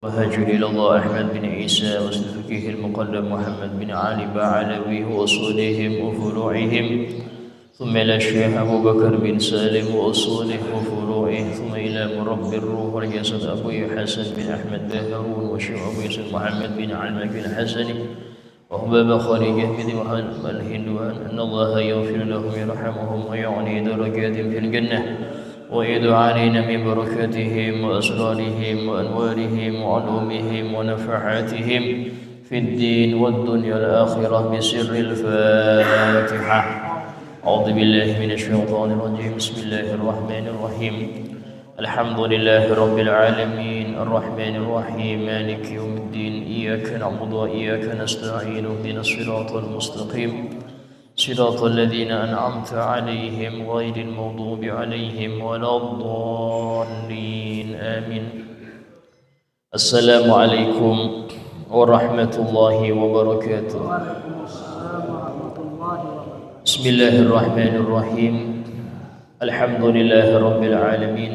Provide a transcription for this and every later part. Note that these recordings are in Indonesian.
وهاجر إلى الله أحمد بن عيسى وسلوكه المقدم محمد بن علي بعلوي وأصولهم وفروعهم ثم إلى الشيخ أبو بكر بن سالم وأصوله وفروعه ثم إلى مرب الروح والجسد أبو حسن بن أحمد هارون وشيخ أبو يوسف محمد بن علي بن حسن وهباب خارجه بن الهندوان أن الله يغفر لهم يرحمهم ويعني درجاتهم في الجنة ويدعو علينا من بركاتهم وأسرارهم وأنوارهم وعلومهم ونفحاتهم في الدين والدنيا والآخرة بسر الفاتحة. أعوذ بالله من الشيطان الرجيم. بسم الله الرحمن الرحيم. الحمد لله رب العالمين الرحمن الرحيم مالك يوم الدين إياك نعبد وإياك نستعين اهدنا الصراط المستقيم صراط الذين أنعمت عليهم غير المغضوب عليهم ولا الضالين آمين. السلام عليكم ورحمة الله وبركاته. بسم الله الرحمن الرحيم. الحمد لله رب العالمين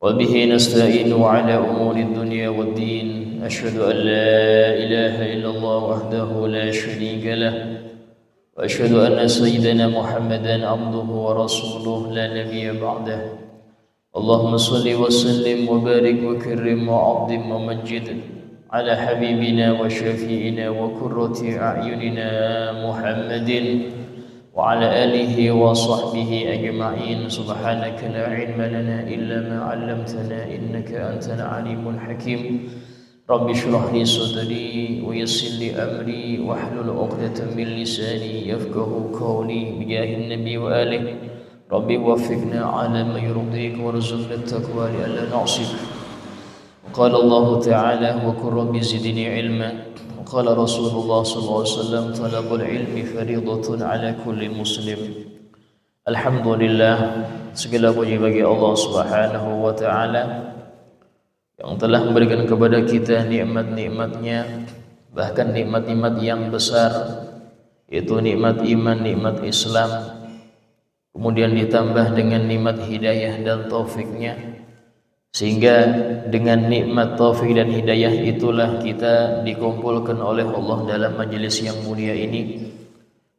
وبه نستعين على أمور الدنيا والدين. أشهد أن لا إله إلا الله وحده لا شريك له وأشهد أن سيدنا محمدا عبده ورسوله لا نبي بعده. اللهم صل وسلم وبارك وكرم وعظم ومجد على حبيبنا وشفيعنا وقرة أعيننا محمد وعلى آله وصحبه أجمعين. سبحانك لا علم لنا إلا ما علمتنا إنك أنت العليم الحكيم. رب اشرح لي صدري ويسر لي أمري واحلل عقدة من لساني يفقه قولي بجاه النبي وآله. ربي وفقنا على ما يرضيك وارزقنا التقوى لئلا نعصيك. قال الله تعالى وقل رب زدني علما. وقال رسول الله صلى الله عليه وسلم طلب العلم فريضة على كل مسلم. Alhamdulillah, segala puji bagi Allah Subhanahu wa taala yang telah memberikan kepada kita nikmat-nikmatnya, bahkan nikmat-nikmat yang besar, yaitu nikmat iman, nikmat Islam, kemudian ditambah dengan nikmat hidayah dan taufiknya, sehingga dengan nikmat taufik dan hidayah itulah kita dikumpulkan oleh Allah dalam majelis yang mulia ini,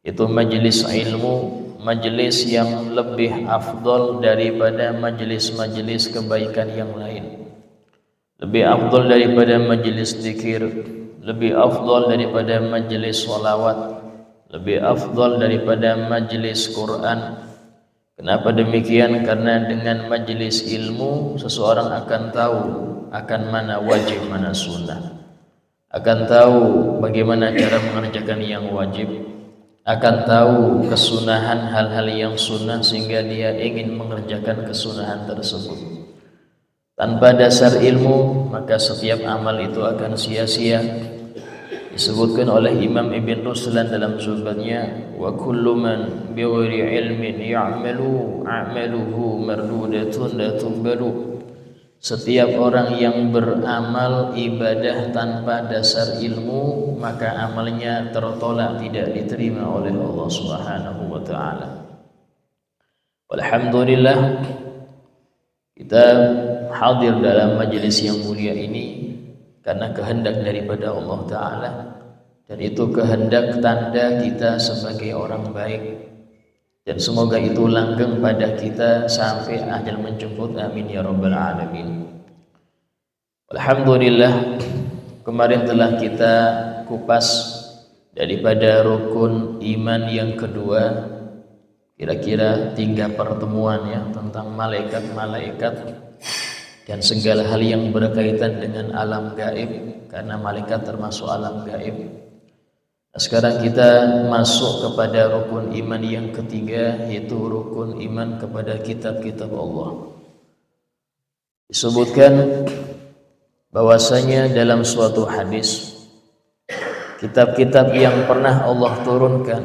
yaitu majelis ilmu, majelis yang lebih afdal daripada majelis-majelis kebaikan yang lain, lebih afdal daripada majelis zikir, lebih afdal daripada majelis sholawat, lebih afdal daripada majelis Quran. Kenapa demikian? Karena dengan majelis ilmu seseorang akan tahu akan mana wajib, mana sunnah, akan tahu bagaimana cara mengerjakan yang wajib, akan tahu kesunahan hal-hal yang sunnah, sehingga dia ingin mengerjakan kesunahan tersebut. Tanpa dasar ilmu maka setiap amal itu akan sia-sia. Disebutkan oleh Imam Ibn Ruslan dalam zuhudnya, wa kullu man bighairi ilmin ya'malu a'maluhu mardudatun la tuqbalu. Setiap orang yang beramal ibadah tanpa dasar ilmu, maka amalnya tertolak, tidak diterima oleh Allah Subhanahu wa taala. Alhamdulillah, kita hadir dalam majelis yang mulia ini karena kehendak daripada Allah Ta'ala, dan itu kehendak tanda kita sebagai orang baik, dan semoga itu langgeng pada kita sampai ajal menjemput. Amin ya rabbal alamin. Alhamdulillah, kemarin telah kita kupas daripada rukun iman yang kedua, kira-kira 3 pertemuan ya, tentang malaikat-malaikat dan segala hal yang berkaitan dengan alam gaib, karena malaikat termasuk alam gaib. Nah, sekarang kita masuk kepada rukun iman yang ketiga, yaitu rukun iman kepada kitab-kitab Allah. Disebutkan bahwasanya dalam suatu hadis, kitab-kitab yang pernah Allah turunkan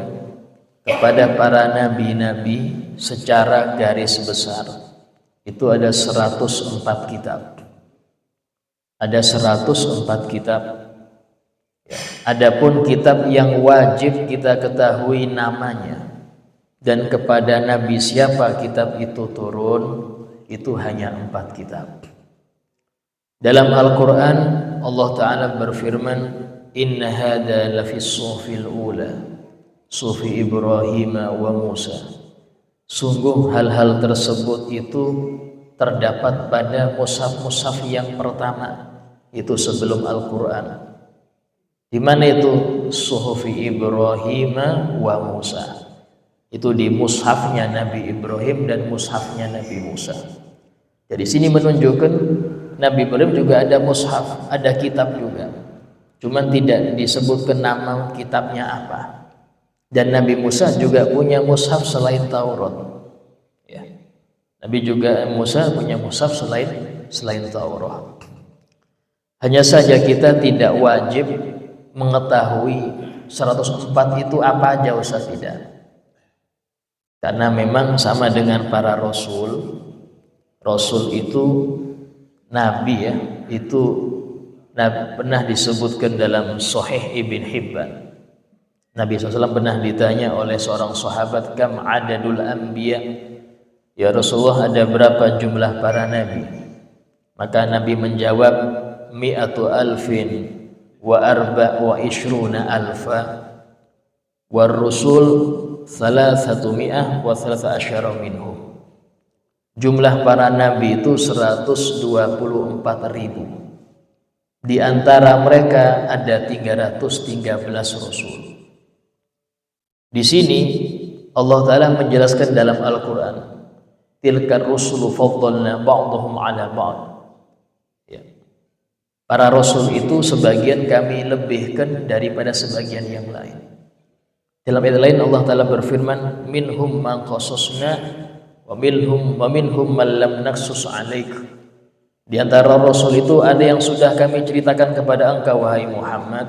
kepada para nabi-nabi secara garis besar itu ada 104 kitab. Ada 104 kitab. Adapun kitab yang wajib kita ketahui namanya dan kepada nabi siapa kitab itu turun, itu hanya 4 kitab. Dalam Al-Quran Allah Ta'ala berfirman, inna hadha lafis suhufil ula sufi Ibrahim wa Musa. Sungguh hal-hal tersebut itu terdapat pada mushaf-mushaf yang pertama, itu sebelum Al-Quran. Di mana itu? Suhufi Ibrahim wa Musa. Itu di mushafnya Nabi Ibrahim dan mushafnya Nabi Musa. Jadi sini menunjukkan Nabi Ibrahim juga ada mushaf, ada kitab juga. Cuman tidak disebutkan nama kitabnya apa. Dan Nabi Musa juga punya mushaf selain Taurat. Ya. Nabi juga Musa punya mushaf selain Taurat. Hanya saja kita tidak wajib mengetahui 104 itu apa aja, Ustaz, tidak. Karena memang sama dengan para rasul. Rasul itu nabi ya, itu pernah disebutkan dalam Sahih Ibn Hibban. Nabi SAW pernah ditanya oleh seorang sahabat, kam adadul anbiya, ya Rasulullah, ada berapa jumlah para nabi? Maka Nabi menjawab, mi'atu alfin wa arba' wa ishruna alfa war rusul thalathatu mi'ah wa thalatha asyara minhum. Jumlah para nabi itu 124.000. Di antara mereka ada 313 rasul. Di sini Allah Ta'ala menjelaskan dalam Al-Quran, tilkar rusulu faddalna ba'dahum ala ba'd. Ya. Para rasul itu sebagian kami lebihkan daripada sebagian yang lain. Dalam ayat lain Allah Ta'ala berfirman, minhum man qasasna wa minhum man lam naqsus 'alaik. Di antara rasul itu ada yang sudah kami ceritakan kepada engkau wahai Muhammad,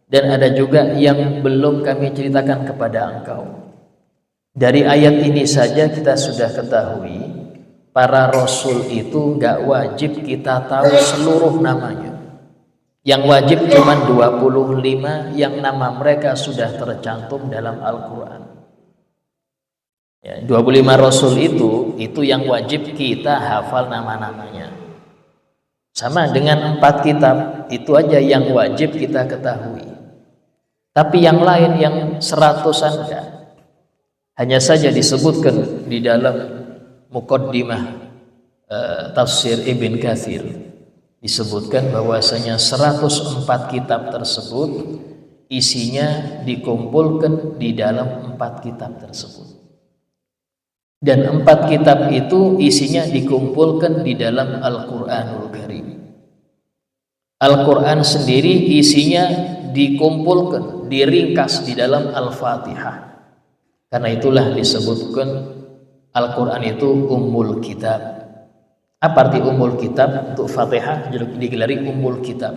dan ada juga yang belum kami ceritakan kepada engkau. Dari ayat ini saja kita sudah ketahui para rasul itu enggak wajib kita tahu seluruh namanya. Yang wajib cuma 25 yang nama mereka sudah tercantum dalam Al-Quran. Ya, 25 rasul itu yang wajib kita hafal nama-namanya. Sama dengan 4 kitab, itu aja yang wajib kita ketahui. Tapi yang lain yang 100-an enggak. Hanya saja disebutkan di dalam muqaddimah tafsir Ibn Katsir, disebutkan bahwasanya 104 kitab tersebut isinya dikumpulkan di dalam 4 kitab tersebut. Dan 4 kitab itu isinya dikumpulkan di dalam Al-Quranul Karim. Al-Quran sendiri isinya dikumpulkan, diringkas di dalam Al-Fatihah. Karena itulah disebutkan Al-Quran itu Ummul Kitab. Apa arti Ummul Kitab? Untuk Fatihah digelari Ummul Kitab.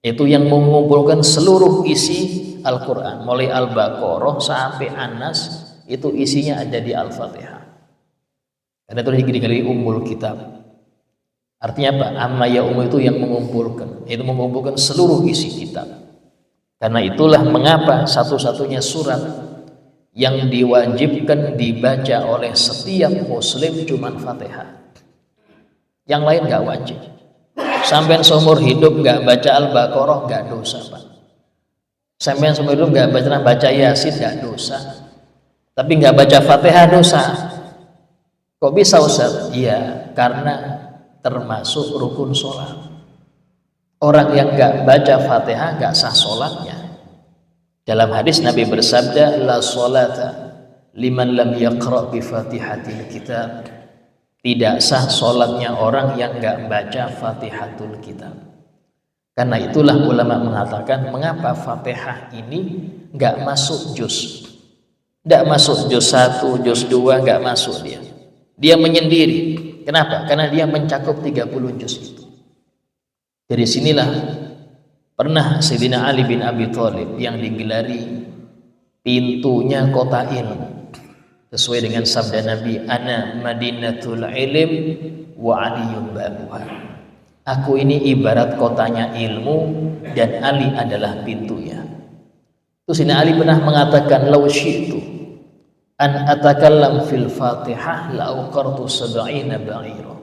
Itu yang mengumpulkan seluruh isi Al-Quran. Mulai Al-Baqarah sampai An-Nas, itu isinya ada di Al-Fatihah. Karena itu digelari Ummul Kitab. Artinya apa? Amma ya ummu itu yang mengumpulkan. Itu mengumpulkan seluruh isi kitab. Karena itulah mengapa satu-satunya surat yang diwajibkan dibaca oleh setiap muslim cuma Fatihah. Yang lain gak wajib. Sampai seumur hidup gak baca Al-Baqarah gak dosa, Pak. Sampai seumur hidup gak baca Yasin gak dosa. Tapi gak baca Fatihah dosa. Kok bisa, Ustaz? Iya, karena termasuk rukun sholat. Orang yang gak baca Fatihah gak sah sholatnya. Dalam hadis Nabi bersabda, la sholata liman lam yaqra' bi Fatihatil Kitab. Tidak sah sholatnya orang yang gak baca Fatihatul Kitab. Karena itulah ulama mengatakan mengapa Fatihah ini gak masuk juz. Gak masuk juz 1, juz 2, gak masuk dia. Dia menyendiri. Kenapa? Karena dia mencakup 30 juz itu. Dari sinilah pernah Sayyidina Ali bin Abi Thalib yang digelari pintunya kota ilmu. Sesuai dengan sabda Nabi, ana madinatul ilm wa aliyun babuha. Aku ini ibarat kotanya ilmu dan Ali adalah pintunya. Terus Sayyidina Ali pernah mengatakan, law syi'tu an atakallam fil Fatihah la uqartu sab'ina ba'ira.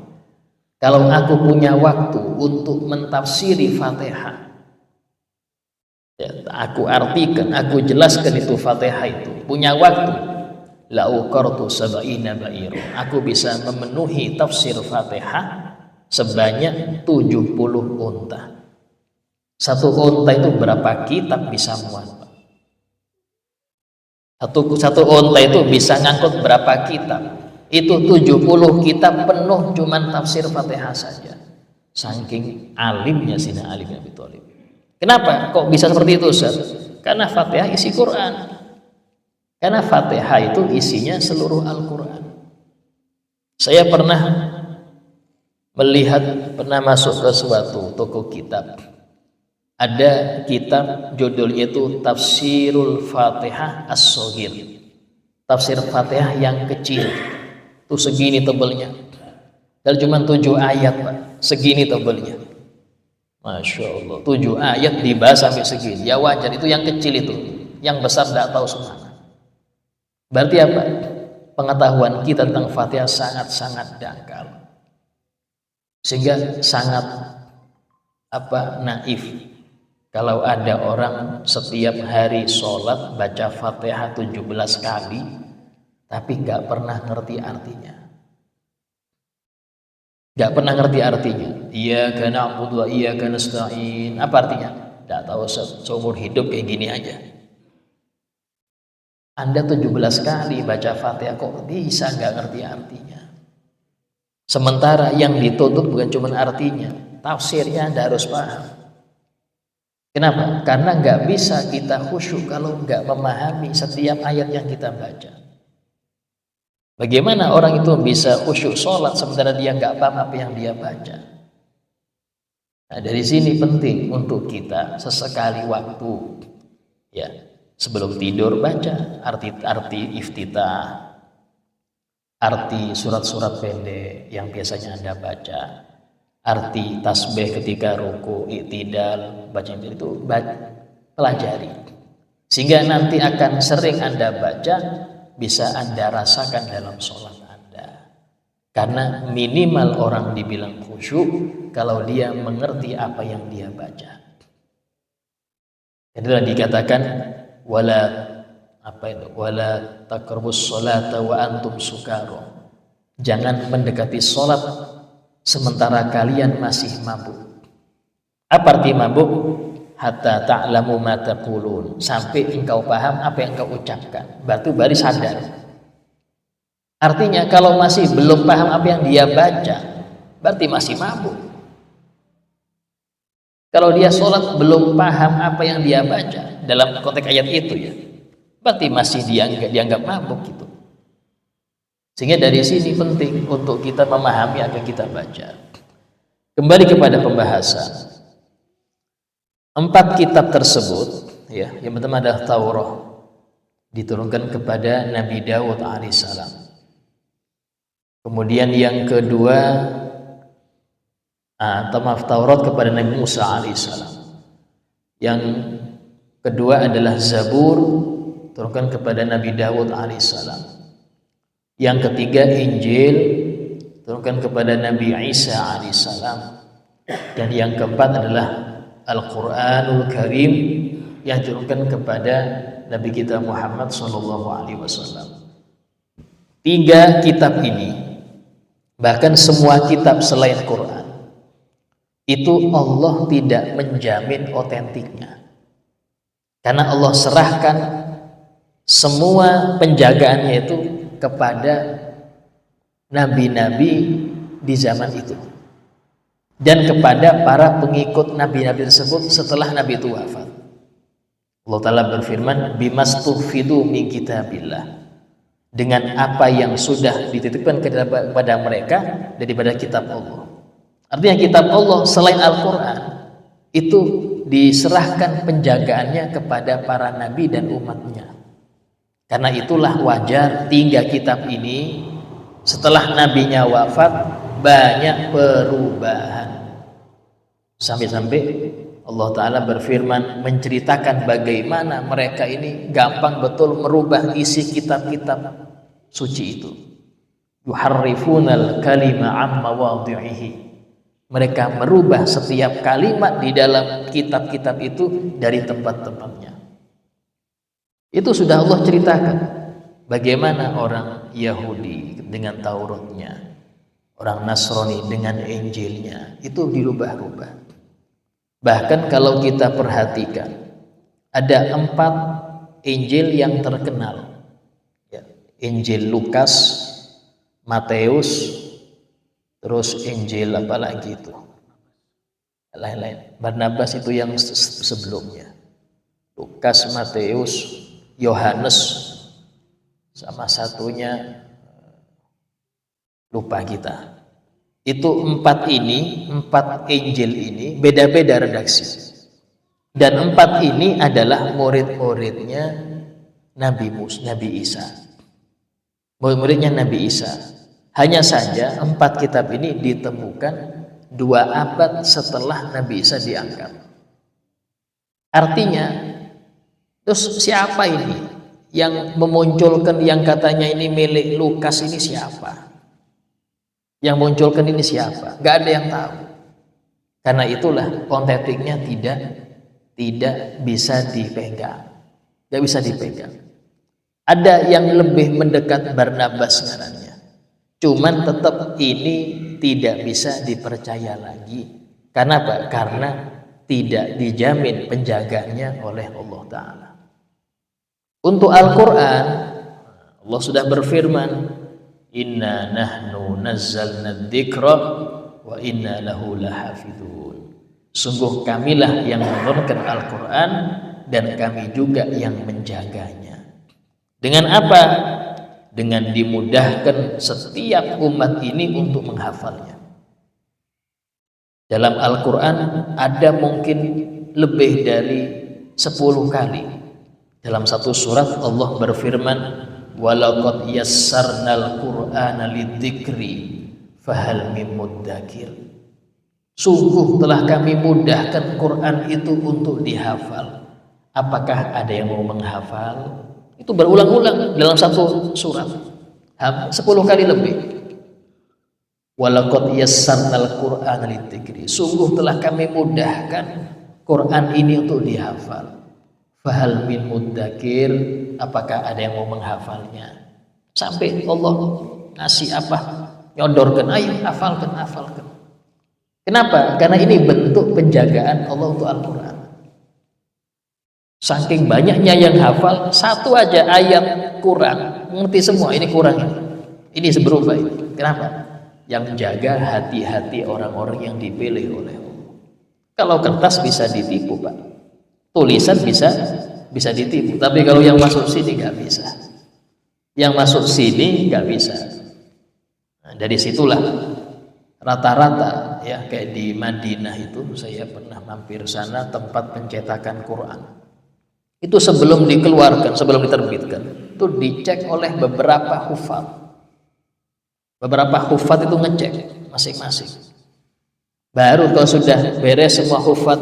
Kalau aku punya waktu untuk mentafsiri Fatihah, ya, aku artikan, aku jelaskan itu Fatihah itu, punya waktu, la uqartu sab'ina ba'iro, aku bisa memenuhi tafsir Fatihah sebanyak 70 unta. Satu unta itu berapa kitab bisa muat? Satu unta itu bisa ngangkut berapa kitab? Itu 70 kitab penuh cuman tafsir Fatihah saja. Saking alimnya Sina Ali bin Abi Thalib. Kenapa kok bisa seperti itu, Ustaz? Karena Fatihah isi Quran. Karena Fatihah itu isinya seluruh Al-Quran. Saya pernah masuk ke suatu toko kitab. Ada kitab judulnya itu Tafsirul Fatihah As-Shaghir. Tafsir Fatihah yang kecil. Itu segini tebelnya. Dan cuma 7 ayat, Pak. Segini tebelnya. Masya Allah. 7 ayat dibahas sampai segini. Ya wajar, itu yang kecil itu. Yang besar tidak tahu semana. Berarti apa? Pengetahuan kita tentang Fatihah sangat-sangat dangkal. Sehingga sangat naif. Kalau ada orang setiap hari sholat baca Fatihah 17 kali, tapi nggak pernah ngerti artinya. Nggak pernah ngerti artinya. Iyyaka na'budu wa iyyaka nasta'in. Apa artinya? Nggak tahu, seumur hidup kayak gini aja. Anda 17 kali baca Fatihah kok bisa nggak ngerti artinya? Sementara yang dituntut bukan cuma artinya, tafsirnya Anda harus paham. Kenapa? Karena nggak bisa kita khusyuk kalau nggak memahami setiap ayat yang kita baca. Bagaimana orang itu bisa khusyuk sholat sementara dia nggak paham apa yang dia baca? Nah, dari sini penting untuk kita sesekali waktu, ya, sebelum tidur baca arti iftitah, arti surat-surat pendek yang biasanya Anda baca, arti tasbih ketika ruku, i'tidal, baca itu pelajari. Sehingga nanti akan sering Anda baca, bisa Anda rasakan dalam sholat Anda. Karena minimal orang dibilang khusyuk kalau dia mengerti apa yang dia baca. Itulah dikatakan wala taqrabus sholata wa antum sukara. Jangan mendekati sholat sementara kalian masih mabuk. Apa arti mabuk? Hatta ta'lamu ma taqulun, sampai engkau paham apa yang engkau ucapkan, baru sadar. Artinya kalau masih belum paham apa yang dia baca, berarti masih mabuk. Kalau dia sholat belum paham apa yang dia baca dalam konteks ayat itu, ya, berarti masih dianggap mabuk gitu. Sehingga dari sini penting untuk kita memahami apa yang kita baca. Kembali kepada pembahasan. 4 kitab tersebut, ya, yang pertama adalah Taurat, diturunkan kepada Nabi Daud alaihissalam. Kemudian yang kedua, Taurat kepada Nabi Musa alaihissalam. Yang kedua adalah Zabur, turunkan kepada Nabi Daud alaihissalam. Yang ketiga Injil, turunkan kepada Nabi Isa alaihissalam. Dan yang keempat adalah Al-Quranul Karim yang diturunkan kepada Nabi kita Muhammad SAW. 3 kitab ini, bahkan semua kitab selain Quran, itu Allah tidak menjamin otentiknya. Karena Allah serahkan semua penjagaannya itu kepada nabi-nabi di zaman itu. Dan kepada para pengikut nabi-nabi tersebut setelah nabi itu wafat. Allah Ta'ala berfirman, bimastufidu min kitabillah, dengan apa yang sudah dititipkan kepada mereka daripada kitab Allah. Artinya kitab Allah selain Al-Quran itu diserahkan penjagaannya kepada para nabi dan umatnya. Karena itulah wajar 3 kitab ini setelah nabinya wafat banyak perubahan. Sampai-sampai Allah Ta'ala berfirman menceritakan bagaimana mereka ini gampang betul merubah isi kitab-kitab suci itu. Yuharrifunal kalima amma wadhi'ihi. Mereka merubah setiap kalimat di dalam kitab-kitab itu dari tempat-tempatnya. Itu sudah Allah ceritakan. Bagaimana orang Yahudi dengan Tauratnya, orang Nasrani dengan Injilnya, itu dirubah-rubah. Bahkan kalau kita perhatikan, ada 4 Injil yang terkenal. Ya, Injil Lukas, Matius, terus Injil apa lagi itu? Lain-lain. Barnabas itu yang sebelumnya. Lukas, Matius, Yohanes, sama satunya lupa kita. Itu 4 Injil ini beda-beda redaksi. Dan 4 ini adalah murid-muridnya Nabi Isa. Murid-muridnya Nabi Isa. Hanya saja 4 kitab ini ditemukan 2 abad setelah Nabi Isa diangkat. Artinya, terus siapa ini yang memunculkan yang katanya ini milik Lukas ini siapa? Yang munculkan ini siapa? Gak ada yang tahu. Karena itulah kontetiknya tidak bisa dipegang. Gak bisa dipegang. Ada yang lebih mendekat Barnabas ngarannya. Cuman tetap ini tidak bisa dipercaya lagi. Karena apa? Karena tidak dijamin penjaganya oleh Allah Ta'ala. Untuk Al-Quran, Allah sudah berfirman, Inna nahnu nazzalna dzikra wa inna lahu lahafidun. Sungguh kamilah yang menurunkan Al-Quran dan kami juga yang menjaganya. Dengan apa? Dengan dimudahkan setiap umat ini untuk menghafalnya. Dalam Al-Quran ada mungkin lebih dari 10 kali. Dalam satu surat Allah berfirman, walaqad yassarnal qur'ana lidzikri fahal mim mudzakir. Sungguh telah kami mudahkan Quran itu untuk dihafal. Apakah ada yang mau menghafal? Itu berulang-ulang dalam satu surat, 10 kali lebih. Walaqad yassarnal qur'ana lidzikri. Sungguh telah kami mudahkan Quran ini untuk dihafal. Fahal min mudzakir, apakah ada yang mau menghafalnya? Sampai Allah ngasih apa? Nyodorkan, ayo hafalkan. Kenapa? Karena ini bentuk penjagaan Allah untuk Al-Quran. Saking banyaknya yang hafal, satu aja ayat kurang, ngerti semua, ini kurang. Ini berubah. Kenapa? Yang menjaga hati-hati orang-orang yang dipilih oleh Allah. Kalau kertas bisa ditipu, Pak. Tulisan bisa ditipu, tapi kalau yang masuk sini nggak bisa. Yang masuk sini nggak bisa. Nah, dari situlah rata-rata ya, kayak di Madinah itu saya pernah mampir sana, tempat pencetakan Quran. Itu sebelum dikeluarkan, sebelum diterbitkan, itu dicek oleh beberapa hufaz. Beberapa hufaz itu ngecek masing-masing. Baru kalau sudah beres semua hufaz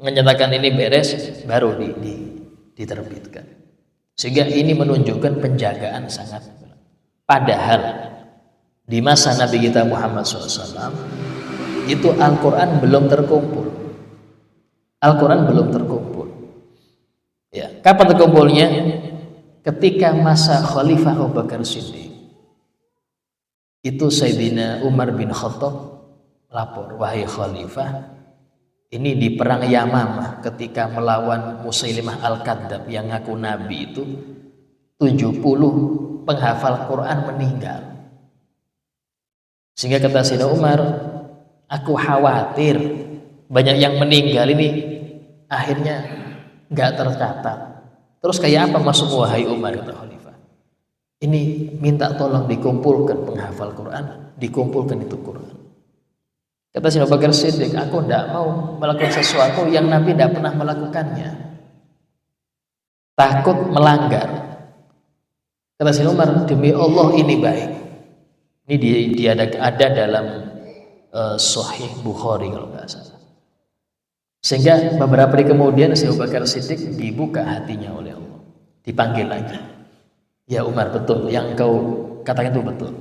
menyatakan ini beres, baru diterbitkan. Sehingga ini menunjukkan penjagaan sangat. Padahal di masa Nabi kita Muhammad SAW itu Al-Quran belum terkumpul. Al-Quran belum terkumpul. Ya, kapan terkumpulnya? Ketika masa Khalifah Abu Bakar Siddiq. Itu Sayyidina Umar bin Khattab lapor, wahai Khalifah, ini di perang Yamamah ketika melawan Musailimah Al-Kadzab yang ngaku Nabi itu 70 penghafal Quran meninggal. Sehingga kata Sayyidina Umar, aku khawatir banyak yang meninggal ini akhirnya nggak tercatat. Terus kayak apa masuk wahai Umar, kata Khalifah. Ini minta tolong dikumpulkan penghafal Quran, dikumpulkan itu Quran. Kata Sayyidina Abu Bakar Siddiq, aku tidak mau melakukan sesuatu yang Nabi tidak pernah melakukannya. Takut melanggar. Kata Sayyidina Umar, demi Allah ini baik. Ini dia ada dalam Sahih Bukhari kalau nggak salah. Sehingga beberapa hari kemudian Sayyidina Abu Bakar Siddiq dibuka hatinya oleh Allah. Dipanggil lagi. Ya Umar, betul yang kau katakan itu betul.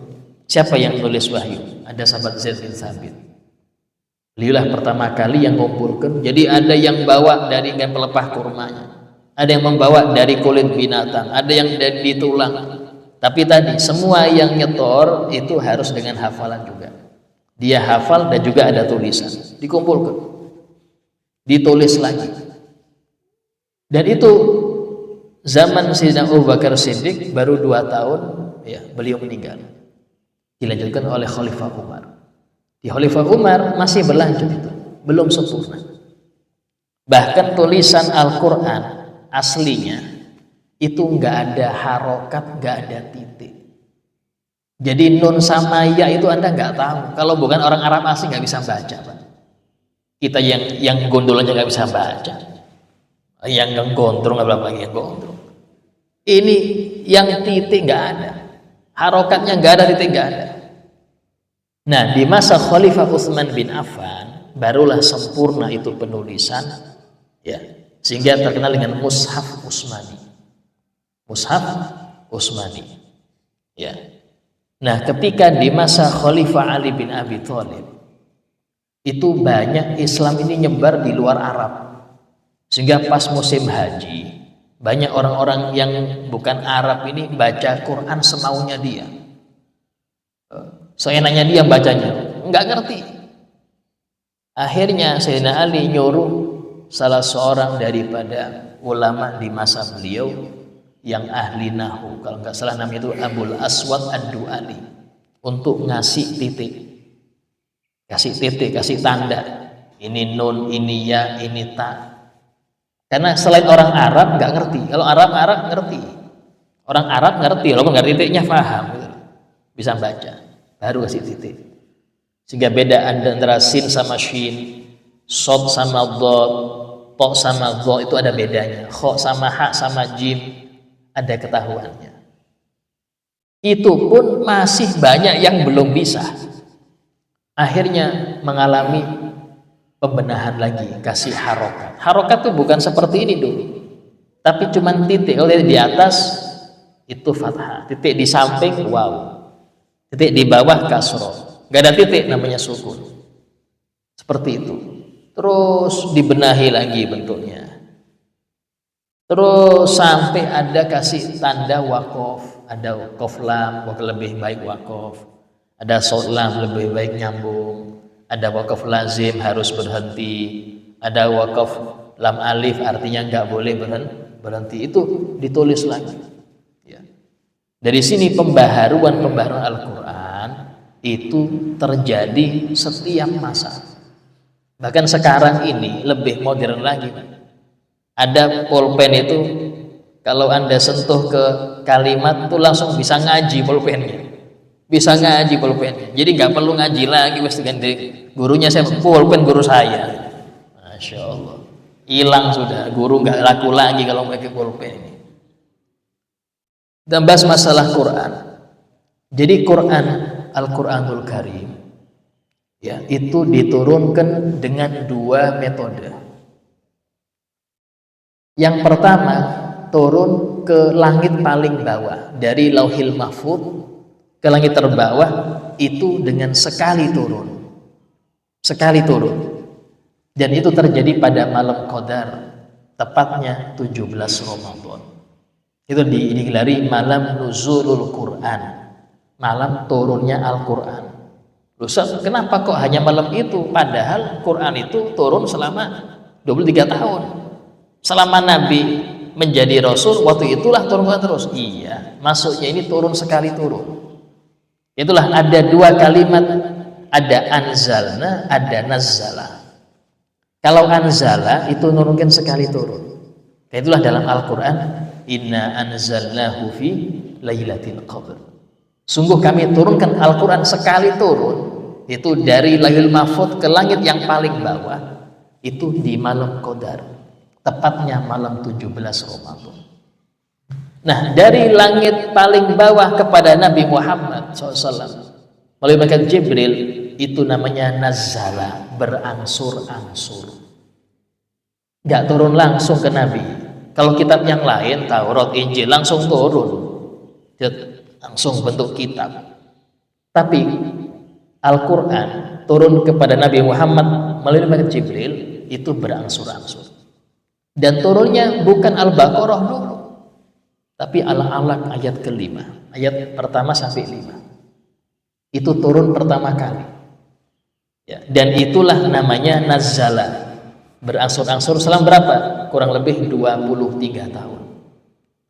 Siapa yang nulis wahyu? Ada sahabat Zaid bin Thabit. Beliaulah pertama kali yang mengumpulkan. Jadi ada yang bawa dari pelepah kurmanya, ada yang membawa dari kulit binatang, ada yang dari tulang. Tapi tadi semua yang nyetor itu harus dengan hafalan juga. Dia hafal dan juga ada tulisan, dikumpulkan, ditulis lagi. Dan itu zaman Sayyidina Abu Bakar Siddiq baru 2 tahun ya beliau meninggal. Dilanjutkan oleh Khalifah Umar. Di Khalifah Umar masih berlanjut itu, belum sempurna. Bahkan tulisan Al-Quran aslinya itu nggak ada harokat, nggak ada titik. Jadi nun sama ya itu Anda nggak tahu. Kalau bukan orang Arab asli nggak bisa baca, Pak. Kita yang gondol aja nggak bisa baca. Yang gondrong nggak lagi yang gondrong. Ini yang titik nggak ada, harokatnya nggak ada, titik nggak ada. Nah, di masa Khalifah Utsman bin Affan barulah sempurna itu penulisan, ya, sehingga terkenal dengan Mushaf Utsmani. Mushaf Utsmani, ya. Nah, ketika di masa Khalifah Ali bin Abi Thalib itu banyak Islam ini nyebar di luar Arab, sehingga pas musim haji banyak orang-orang yang bukan Arab ini baca Quran semaunya dia, seenaknya dia bacanya, nggak ngerti. Akhirnya Sayyidina Ali nyuruh salah seorang daripada ulama di masa beliau yang ahli nahu, kalau nggak salah namanya itu Abul Aswad Ad-Du'ali, untuk ngasih titik, kasih tanda, ini nun, ini ya, ini ta. Karena selain orang Arab nggak ngerti. Kalau Arab ngerti, orang Arab ngerti, walaupun nggak titiknya paham, bisa baca, baru kasih titik. Sehingga beda antara sin sama shin, sod sama dhad, to sama dho itu ada bedanya, kho sama ha sama jim ada ketahuannya. Itu pun masih banyak yang belum bisa. Akhirnya mengalami pembenahan lagi, kasih harokat. Harokat itu bukan seperti ini dulu, tapi cuman titik. Kalau di atas itu fathah, titik di samping waw, titik di bawah kasroh, nggak ada titik, namanya sukun. Seperti itu. Terus dibenahi lagi bentuknya. Terus sampai ada kasih tanda wakof, ada wakof lam, lebih baik wakof, ada sod lam, lebih baik nyambung, ada wakof lazim harus berhenti, ada wakof lam alif artinya nggak boleh berhenti. Itu ditulis lagi. Ya. Dari sini pembaharuan Al-Quran itu terjadi setiap masa. Bahkan sekarang ini lebih modern lagi, Pak. Ada pulpen itu kalau Anda sentuh ke kalimat itu langsung bisa ngaji pulpennya, bisa ngaji pulpennya. Jadi nggak perlu ngaji lagi, pasti ganti gurunya. Saya pulpen guru saya, masya Allah, hilang sudah, guru nggak laku lagi kalau pakai pulpen ini. Dan bahas masalah Quran. Jadi Quran, Al-Quranul Karim, ya, itu diturunkan dengan 2 metode. Yang pertama, turun ke langit paling bawah, dari Lauhil Mahfuz ke langit terbawah, itu dengan sekali turun. Dan itu terjadi pada malam Qadar, tepatnya 17 Ramadan. Itu digelari malam nuzulul Quran, malam turunnya Al-Quran. Kenapa kok hanya malam itu? Padahal Quran itu turun selama 23 tahun. Selama Nabi menjadi Rasul, waktu itulah turun terus. Iya, maksudnya ini turun sekali turun. Itulah ada 2 kalimat, ada anzalna, ada nazzala. Kalau anzala itu nurunkan sekali turun. Itulah dalam Al-Quran, inna anzalnahu fi lailatul qadr. Sungguh kami turunkan Al-Quran sekali turun, itu dari Lauhul Mahfuz ke langit yang paling bawah, itu di malam Qadar, tepatnya malam 17 Ramadan. Nah, dari langit paling bawah kepada Nabi Muhammad SAW melalui malaikat Jibril, itu namanya nazzala, berangsur-angsur, nggak turun langsung ke Nabi. Kalau kitab yang lain, Taurat, Injil, langsung turun, langsung bentuk kitab. Tapi Al-Quran turun kepada Nabi Muhammad melalui malaikat Jibril itu berangsur-angsur, dan turunnya bukan Al-Baqarah dulu, tapi Al-Alaq ayat ke-5, ayat pertama sampai 5 itu turun pertama kali ya, dan itulah namanya nazzala, berangsur-angsur selama berapa? Kurang lebih 23 tahun.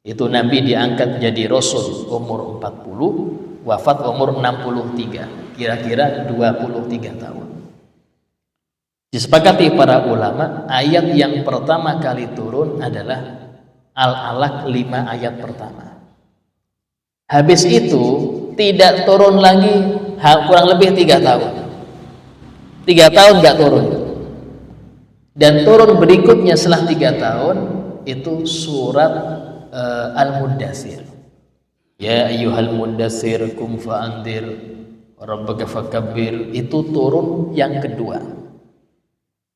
Itu Nabi diangkat jadi Rasul umur 40, wafat umur 63, kira-kira 23 tahun. Disepakati para ulama, ayat yang pertama kali turun adalah Al-Alaq 5 ayat pertama. Habis itu tidak turun lagi kurang lebih 3 tahun. 3 tahun nggak turun. Dan turun berikutnya setelah 3 tahun itu surat Al-Muddatsir. Ya ayyuhal muddatsir kum fa'andir rabbaka fakabbir, itu turun yang kedua.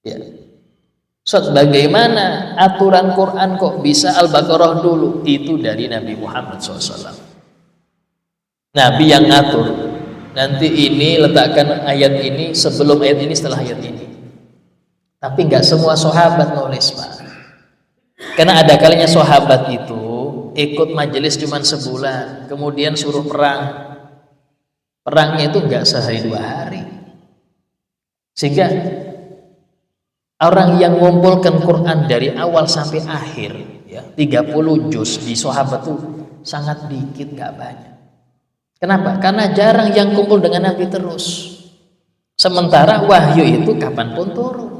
Ya. So, bagaimana aturan Quran kok bisa Al-Baqarah dulu? Itu dari Nabi Muhammad SAW. Nabi yang ngatur. Nanti ini letakkan ayat ini sebelum ayat ini, setelah ayat ini. Tapi nggak semua sahabat nulis, Pak. Karena ada kalinya sahabat itu ikut majelis cuma sebulan, kemudian suruh perang. Perangnya itu nggak sehari 2 hari. Sehingga orang yang mengumpulkan Quran dari awal sampai akhir, ya, 30 juz di sahabat itu sangat dikit, nggak banyak. Kenapa? Karena jarang yang kumpul dengan Nabi terus. Sementara wahyu itu kapanpun turun.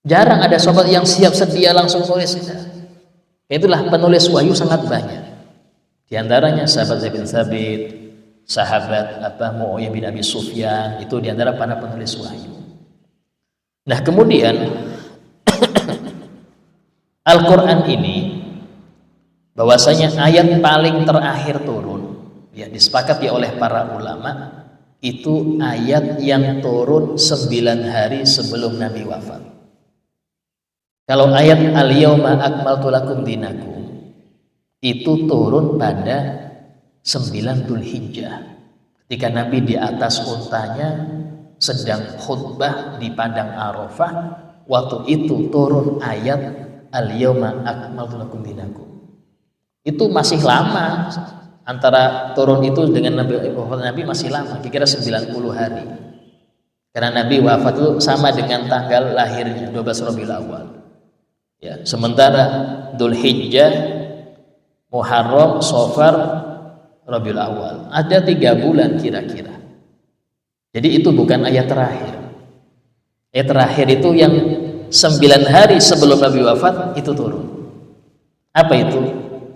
Jarang ada sahabat yang siap sedia langsung nulis. Itulah penulis wahyu sangat banyak. Di antaranya sahabat Zaid bin Thabit, sahabat Muawiyah bin Abi Sufyan, itu di antara para penulis wahyu. Nah, kemudian Al-Quran ini bahwasanya ayat paling terakhir turun, ya disepakati oleh para ulama, itu ayat yang turun 9 hari sebelum Nabi wafat. Kalau ayat al-yawma akmaltu lakum dinakum itu turun pada 9 Dzulhijjah, ketika Nabi di atas untanya sedang khutbah di padang Arafah. Waktu itu turun ayat al-yawma akmaltu lakum dinakum. Itu masih lama, antara turun itu dengan Nabi masih lama, kira-kira 90 hari. Karena Nabi wafat itu sama dengan tanggal lahirnya, 12 Rabiul Awal. Ya, sementara Dzulhijjah, Muharram, Safar, Rabiul Awal, ada 3 bulan kira-kira. Jadi itu bukan ayat terakhir. Ayat terakhir itu yang 9 hari sebelum Nabi wafat itu turun. Apa itu?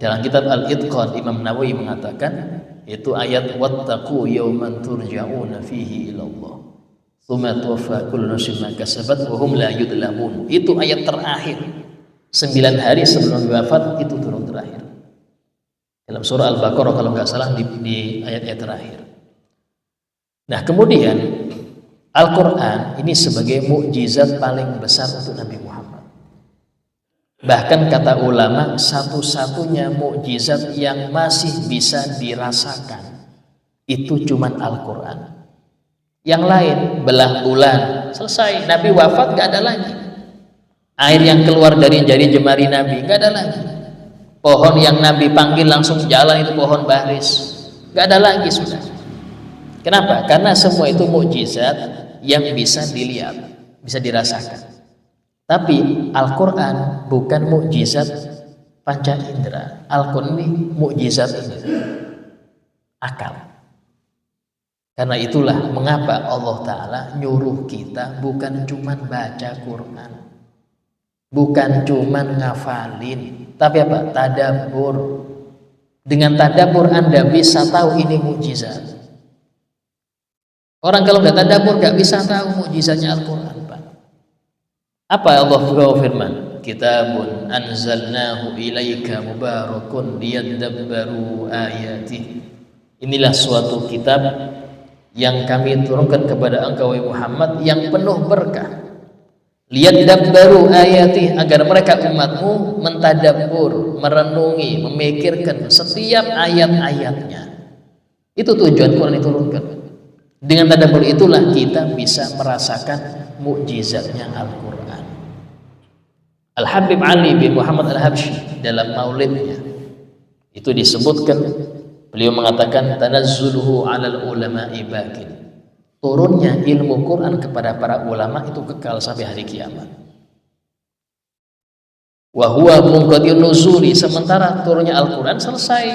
Dalam kitab Al-Itqan Imam Nawawi mengatakan itu ayat wattaqu yawman turja'una fihi ila Allah tsumma tuwaffa kullu nafsin ma kasabat wa hum la yudlamun. Itu ayat terakhir. 9 hari sebelum wafat itu turun terakhir. Dalam surah Al-Baqarah kalau nggak salah di ayat-ayat terakhir. Nah, kemudian Al-Quran ini sebagai mukjizat paling besar untuk Nabi Muhammad. Bahkan kata ulama, satu-satunya mukjizat yang masih bisa dirasakan itu cuman Al-Quran. Yang lain belah bulan, selesai, Nabi wafat, gak ada lagi. Air yang keluar dari jari jemari Nabi gak ada lagi. Pohon yang Nabi panggil langsung jalan itu pohon baris, gak ada lagi sudah. Kenapa? Karena semua itu mukjizat yang bisa dilihat, bisa dirasakan. Tapi Al-Quran bukan mukjizat panca indera. Al-Quran ini mukjizat ini akal. Karena itulah mengapa Allah Ta'ala nyuruh kita bukan cuma baca Quran, bukan cuma ngafalin, tapi apa? Tadabbur. Dengan tadabbur Anda bisa tahu ini mukjizat. Orang kalau nggak tadabbur nggak bisa tahu mukjizatnya Al-Quran, Pak. Apa Allah firman? Kitabun anzalnahu ilaika mubarakun liyadabbaru ayatih. Inilah suatu kitab yang kami turunkan kepada engkau Muhammad yang penuh berkah. Liyadabbaru ayatih, agar mereka umatmu mentadabbur, merenungi, memikirkan setiap ayat-ayatnya. Itu tujuan Quran diturunkan. Dengan tadabbur itulah kita bisa merasakan mukjizatnya Al-Quran. Al-Habib Ali bin Muhammad Al-Habsyi dalam maulidnya itu disebutkan, beliau mengatakan tanazzuluhu 'alal ulama'i baqin. Turunnya ilmu Quran kepada para ulama itu kekal sampai hari kiamat. Wa huwa munqadi'un nuzuli, sementara turunnya Al-Quran selesai.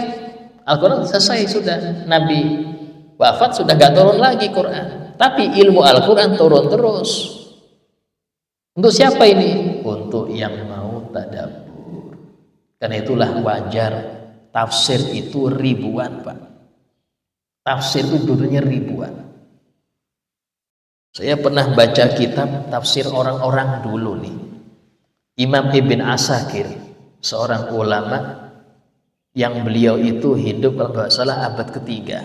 Al-Quran selesai sudah, Nabi wafat sudah gak turun lagi Quran. Tapi ilmu Al-Quran turun terus. Untuk siapa ini? Untuk yang mau tadabbur. Karena itulah wajar tafsir itu ribuan, Pak. Tafsir itu dulunya ribuan. Saya pernah baca kitab tafsir orang-orang dulu nih. Imam Ibn Asakir, seorang ulama yang beliau itu hidup kalau nggak salah abad ketiga.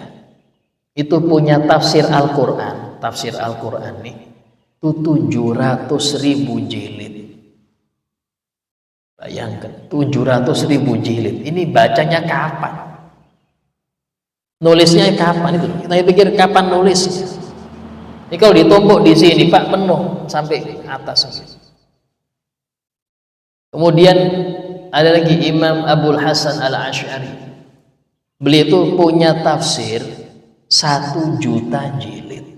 Itu punya tafsir Al-Quran. Tafsir Al-Quran nih itu 700.000 jilid. Bayangkan 700.000 jilid. Ini bacanya kapan? Nulisnya kapan itu? Kita pikir kapan nulisnya? Ini kalau ditumpuk di sini Pak penuh sampai atas. Kemudian ada lagi Imam Abul Hasan Al-Asy'ari. Beliau itu punya tafsir 1 juta jilid.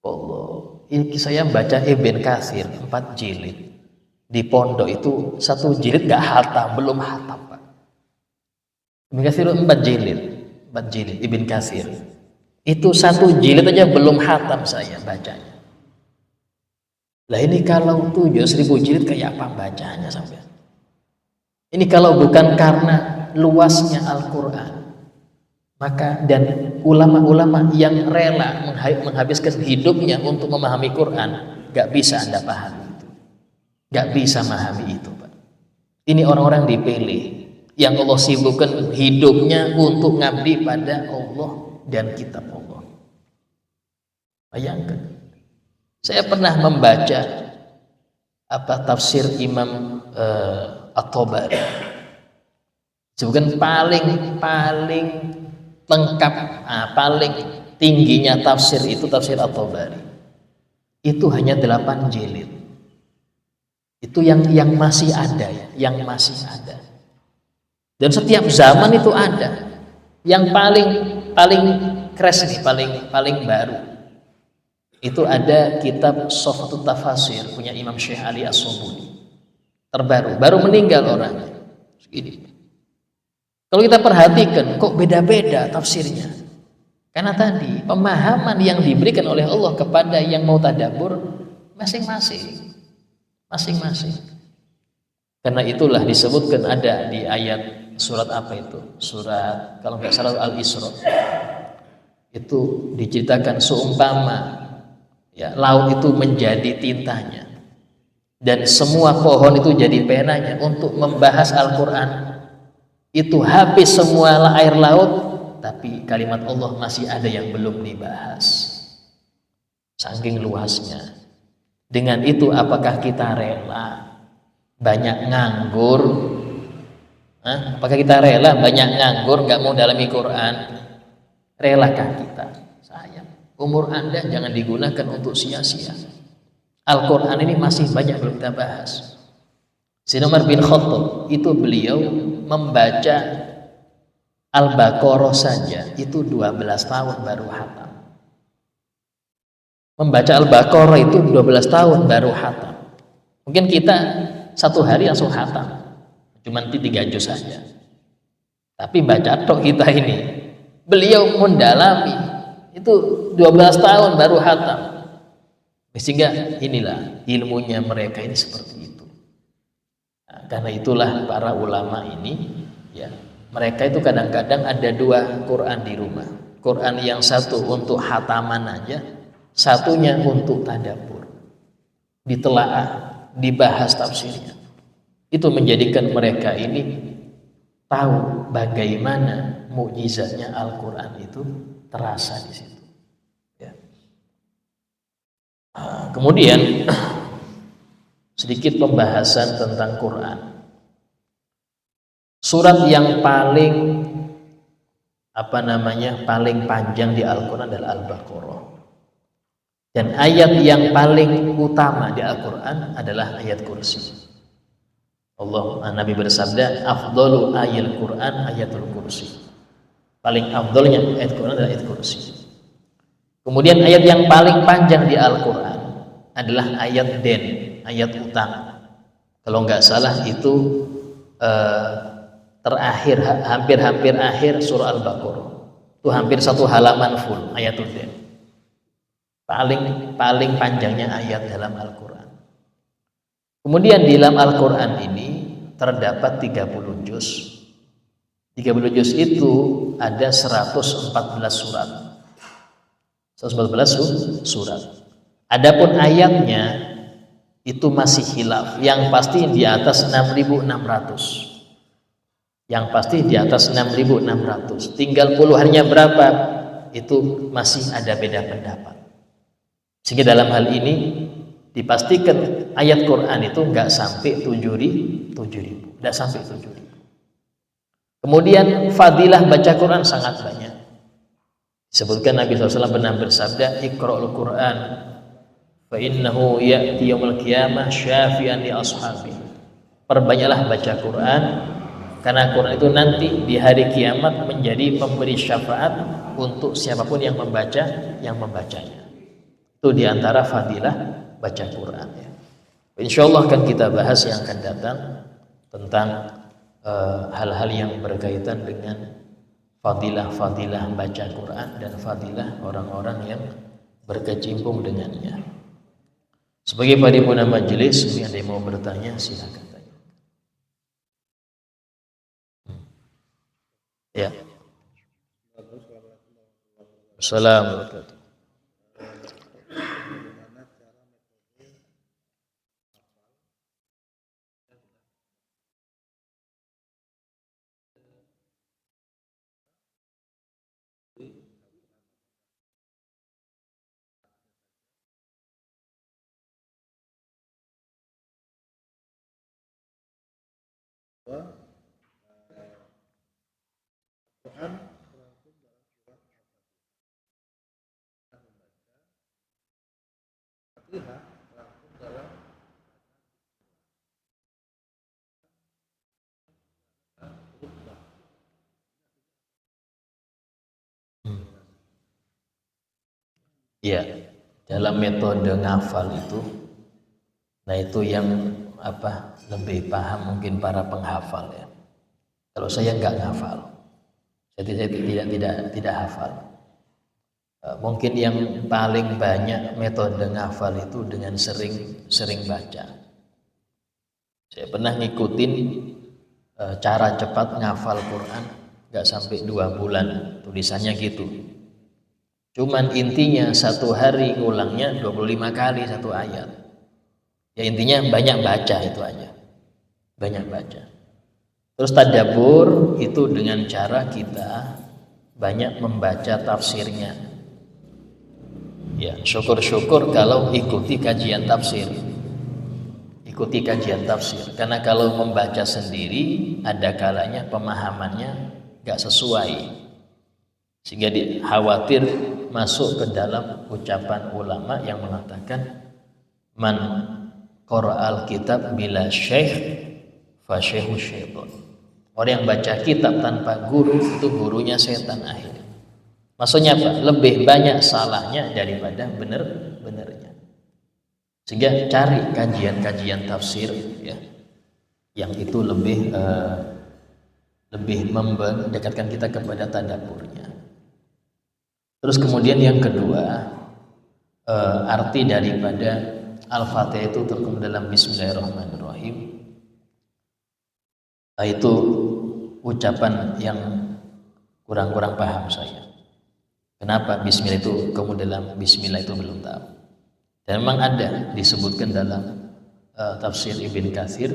Allah, ini saya baca Ibn Katsir 4 jilid. Di pondok itu 1 jilid gak hatam, belum hatam, Pak. Ibn Katsir 4 jilid, 4 jilid Ibn Katsir. Itu 1 jilid aja belum hatam saya bacanya. Lah ini kalau 7.000 jilid kayak apa bacanya sampai? Ini kalau bukan karena luasnya Al-Quran, maka dan ulama-ulama yang rela menghabiskan hidupnya untuk memahami Quran, gak bisa Anda pahami itu, gak bisa memahami itu, Pak. Ini orang-orang dipilih yang Allah sibukkan hidupnya untuk ngabdi pada Allah dan kitab Allah. Bayangkan, saya pernah membaca tafsir Imam At-Tabari. Sebutan paling lengkap, paling tingginya tafsir itu tafsir At-Tabari. Itu hanya 8 jilid. Itu yang masih ada ya, yang masih ada. Dan setiap zaman itu ada. Yang paling kres nih, paling baru. Itu ada kitab Sofatut Tafasir punya Imam Syekh Ali As-Sobuni. Terbaru, baru meninggal orangnya. Segini. Kalau kita perhatikan kok beda-beda tafsirnya. Karena tadi pemahaman yang diberikan oleh Allah kepada yang mau tadabbur masing-masing. Karena itulah disebutkan ada di ayat surat apa itu? Surat kalau nggak salah Al-Isra. Itu diceritakan seumpama ya, laut itu menjadi tintanya dan semua pohon itu jadi penanya untuk membahas Al-Quran. Itu habis semua air laut, tapi kalimat Allah masih ada yang belum dibahas. Saking luasnya. Dengan itu apakah kita rela banyak nganggur? Apakah kita rela banyak nganggur nggak mau dalami Quran? Relakah kita? Sayang, umur Anda jangan digunakan untuk sia-sia. Al-Quran ini masih banyak belum kita bahas. Sayyidina Umar bin Khattab itu beliau membaca Al-Baqarah saja itu 12 tahun baru hatam. Membaca Al-Baqarah itu 12 tahun baru hatam. Mungkin kita 1 hari langsung hatam, cuma 3 juz saja. Tapi baca tok kita ini, beliau mendalami itu 12 tahun baru hatam. Sehingga inilah ilmunya mereka ini seperti itu. Nah, karena itulah para ulama ini ya, mereka itu kadang-kadang ada 2 Quran di rumah. Quran yang satu untuk hataman aja, satunya untuk tadabbur. Ditelaah, dibahas tafsirnya. Itu menjadikan mereka ini tahu bagaimana mukjizatnya Al-Quran itu terasa di situ. Ya. Kemudian sedikit pembahasan tentang Quran. Surat yang paling paling panjang di Al-Quran adalah Al-Baqarah. Dan ayat yang paling utama di Al-Quran adalah ayat kursi. Nabi bersabda, afdalu ayat Quran ayatul kursi. Paling afdalnya ayat Quran adalah ayat kursi. Kemudian ayat yang paling panjang di Al-Quran adalah ayat den, ayat utang. Kalau nggak salah itu terakhir, hampir akhir surah Al-Baqarah. Itu hampir satu halaman full ayat den. Paling panjangnya ayat dalam Al-Quran. Kemudian di dalam Al-Quran ini terdapat 30 juz. 30 juz itu ada 114 surat. 114 surat. Adapun ayatnya itu masih khilaf. Yang pasti di atas 6.600. Yang pasti di atas 6.600. Tinggal puluhannya berapa? Itu masih ada beda pendapat. Sehingga dalam hal ini dipastikan ayat Quran itu nggak sampai 7.000, nggak sampai 7.000. Kemudian fadilah baca Quran sangat banyak. Disebutkan Nabi SAW pernah bersabda, Iqra'ul Quran fa innahu ya'ti yaumil qiyamah syafi'an li ashabi. Perbanyaklah baca Quran karena Quran itu nanti di hari kiamat menjadi pemberi syafaat untuk siapapun yang membacanya. Itu diantara fadilah baca Quran ya. Insyaallah akan kita bahas yang akan datang tentang hal-hal yang berkaitan dengan fadilah baca Quran dan fadilah orang-orang yang berkecimpung dengannya. Sebagai paripurna majelis, ini ada yang mau bertanya, silakan tanya. Ya. Assalamualaikum. Ya, dalam metode ngafal itu, nah itu yang lebih paham mungkin para penghafal ya. Kalau saya nggak ngafal, saya tidak hafal. Mungkin yang paling banyak metode ngafal itu dengan sering baca. Saya pernah ngikutin cara cepat ngafal Quran, nggak sampai 2 bulan, tulisannya gitu. Cuman intinya satu hari ngulangnya 25 kali satu ayat. Ya intinya banyak baca itu aja. Banyak baca. Terus tadabbur itu dengan cara kita banyak membaca tafsirnya. Ya, syukur-syukur kalau ikuti kajian tafsir. Ikuti kajian tafsir. Karena kalau membaca sendiri ada kalanya pemahamannya enggak sesuai. Sehingga khawatir masuk ke dalam ucapan ulama yang mengatakan man qara'al kitab bila syekh fa syekhu syaitan. Orang yang baca kitab tanpa guru itu gurunya setan akhirnya. Maksudnya apa? Lebih banyak salahnya daripada benar-benarnya. Sehingga cari kajian-kajian tafsir ya, yang itu lebih mendekatkan kita kepada tadabburnya. Terus kemudian yang kedua, arti daripada Al-Fatihah itu terkandung dalam Bismillahirrahmanirrahim. Itu ucapan yang kurang paham saya. Kenapa Bismillah itu kamu dalam Bismillah itu belum tahu. Dan memang ada disebutkan dalam tafsir Ibn Katsir,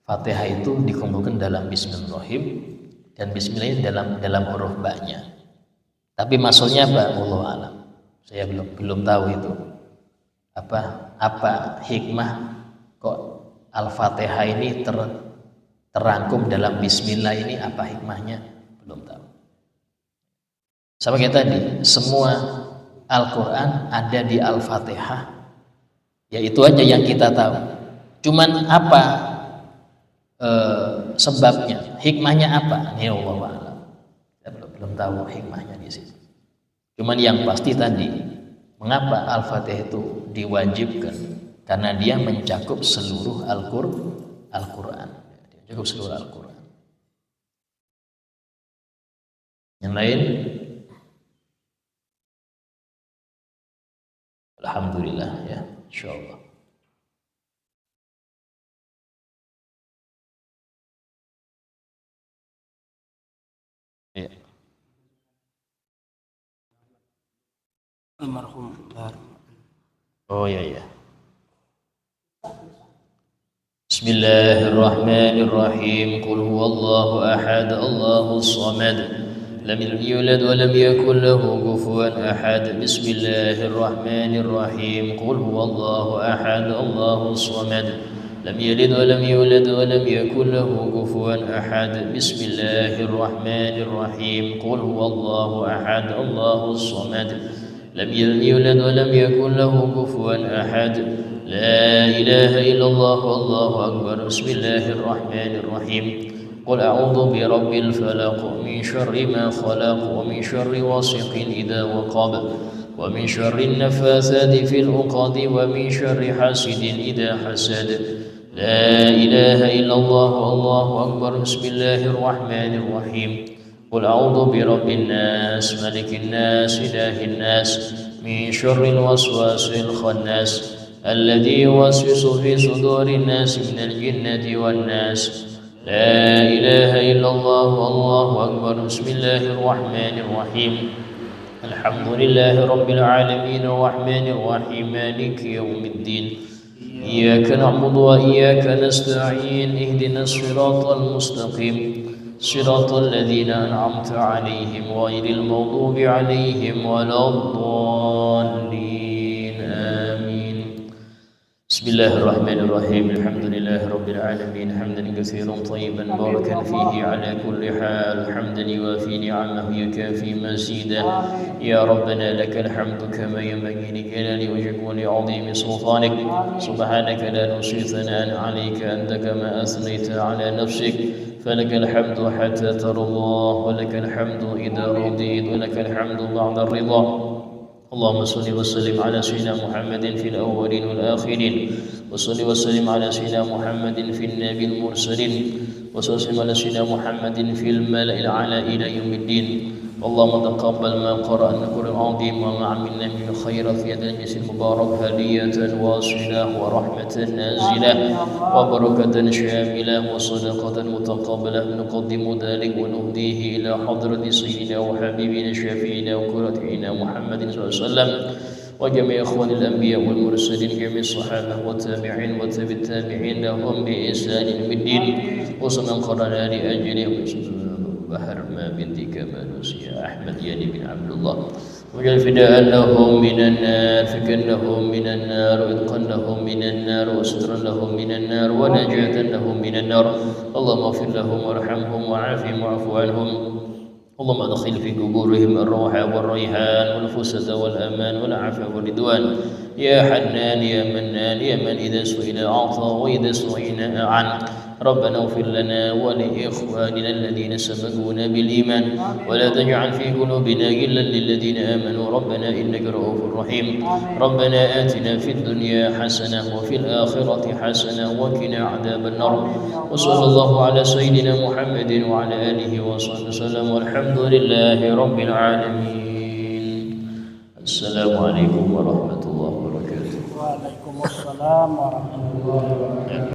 Fatihah itu dikumpulkan dalam Bismillahirrahmanirrahim dan Bismillah dalam huruf ba-nya. Tapi maksudnya apa? Wallahu a'lam. Saya belum tahu itu. Apa hikmah kok Al-Fatihah ini terangkum dalam Bismillah ini, apa hikmahnya? Belum tahu. Sama kayak tadi, semua Al-Quran ada di Al-Fatihah, ya itu aja yang kita tahu. Cuman apa sebabnya, hikmahnya apa? Ini Allah a'lam. Kita belum tahu hikmahnya di sini. Cuman yang pasti tadi, mengapa Al-Fatihah itu diwajibkan? Karena dia mencakup seluruh Al-Quran. Dia mencakup seluruh Al-Quran. Yang lain? Alhamdulillah ya, insyaallah. Ya. Almarhum Oh ya. Bismillahirrahmanirrahim. Qul huwallahu ahad, Allahus samad. لم يولد ولم يكن له كفوا أحد. بسم الله الرحمن الرحيم. قل هو الله أحد الله الصمد لم يلد ولم يولد ولم يكن له كفوا أحد. بسم الله الرحمن الرحيم. قل هو الله أحد الله الصمد لم يولد ولم يكن له كفوا أحد. لا إله إلا الله والله أكبر. بسم الله الرحمن الرحيم. قل أعوذ برب الفلق من شر ما خلق ومن شر غاسق إذا وقب ومن شر النفاثات في العقد ومن شر حاسد إذا حسد. لا إله إلا الله والله أكبر. بسم الله الرحمن الرحيم. قل أعوذ برب الناس ملك الناس إله الناس من شر الوسواس الخناس الذي يوسوس في صدور الناس من الجنة والناس. لا إله إلا الله والله أكبر. بسم الله الرحمن الرحيم. الحمد لله رب العالمين الرحمن الرحيم مالك يوم الدين إياك نعبد وإياك نستعين اهدنا الصراط المستقيم صراط الذين أنعمت عليهم غير المغضوب عليهم ولا الضالين آمين. بسم الله الرحمن الرحيم. الحمد لله رب العالمين حمدا كثيرا طيبا باركا فيه على كل حال حمدا يوافي نعمه يكافي مزيدا. يا ربنا لك الحمد كما ينبغي لجلال وجهك ولعظيم سلطانك. سبحانك لا نحصي ثناء عليك أنت كما أثنيت على نفسك. فلك الحمد حتى ترضى ولك الحمد إذا رضيت ولك الحمد بعد الرضا. اللهم صل وسلم على سيدنا محمد في الأولين والآخرين وصل وسلم على سيدنا محمد في النبي المرسلين وسلم على سيدنا محمد في الملأ الأعلى إلى يوم الدين. اللهم تقبل ما قرأنا القرآن العظيم وما عملنا من خير في هذا المجلس المبارك هدية واصلة ورحمة نازلة وبركة شاملة وصدقة متقبلة. نقدم ذلك ونهديه إلى حضرة سيدنا وحبيبنا شفيعنا وقرة محمد صلى الله عليه وسلم وجميع إخوان الأنبياء والمرسلين جميع الصحابة والتابعين وتابع التابعين لهم بإحسان الدين وسمن قرنا لأجله بحر ما بنتك ما نسي أحمد يعني بن عبد الله وجل فداء لهم من النار فكنهم من النار وإذقا لهم من النار وسترا لهم من النار ونجاة لهم من النار. اللهم اغفر لهم وارحمهم وعافهم واعف عنهم. اللهم ادخل في قبورهم الروح والريحان والفسد والأمان والعفو والرضوان. يا حنان يا منان يا من إذا سئل أعطى وإذا سئل أعان. ربنا اغفر لنا ولإخواننا الذين سبقونا بالإيمان ولا تجعل في قلوبنا غلا للذين آمنوا ربنا إنك رؤوف رحيم. ربنا آتنا في الدنيا حسنة وفي الآخرة حسنة وقنا عذاب النار. وصلى الله على سيدنا محمد وعلى آله وصحبه وسلم والحمد لله رب العالمين. السلام عليكم ورحمة الله وبركاته. Waalaikumsalam warahmatullahi wabarakatuh.